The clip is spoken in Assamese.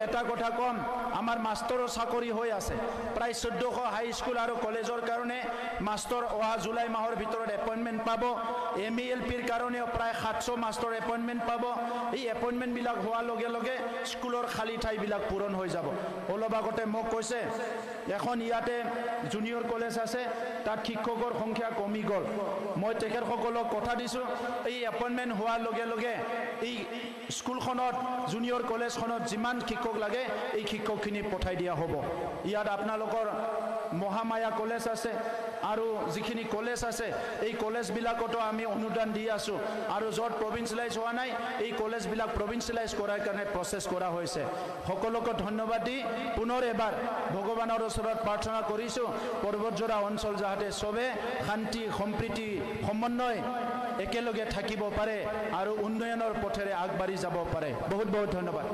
এটা কথা কম, আমাৰ মাষ্টৰৰ চাকৰি হৈ আছে প্ৰায় 1400 হাই স্কুল আৰু কলেজৰ কাৰণে মাষ্টৰ অহা জুলাই মাহৰ ভিতৰত এপইণ্টমেণ্ট পাব। MELPৰ কাৰণেও প্ৰায় 700 মাষ্টৰ এপইণ্টমেণ্ট পাব। এই এপইণ্টমেণ্টবিলাক হোৱাৰ লগে লগে স্কুলৰ খালী ঠাইবিলাক পূৰণ হৈ যাব। অলপ আগতে মোক কৈছে এখন ইয়াতে জুনিয়ৰ কলেজ আছে, তাত শিক্ষকৰ সংখ্যা কমি গ'ল। মই তেখেতসকলক কথা দিছোঁ এই এপইণ্টমেণ্ট হোৱাৰ লগে লগে এই স্কুলখনত জুনিয়ৰ কলেজখনত যিমান শিক্ষক লাগে এই শিক্ষকখিনি পঠাই দিয়া হ'ব। ইয়াত আপোনালোকৰ মহামায়া কলেজ আছে আৰু যিখিনি কলেজ আছে এই কলেজবিলাকতো আমি অনুদান দি আছোঁ আৰু য'ত প্ৰভিন্সিয়েলাইজ হোৱা নাই এই কলেজবিলাক প্ৰভিন্সিয়েলাইজ কৰাৰ কাৰণে প্ৰচেছ কৰা হৈছে। সকলোকে ধন্যবাদ দি পুনৰ এবাৰ ভগৱানৰ ওচৰত প্ৰাৰ্থনা কৰিছোঁ পৰ্বতজোৰা অঞ্চল যাতে চবে শান্তি সম্প্ৰীতি সমন্বয় একেলগে থাকিব পাৰে আৰু উন্নয়নৰ পথেৰে আগবাঢ়ি যাব পাৰে। বহুত বহুত ধন্যবাদ।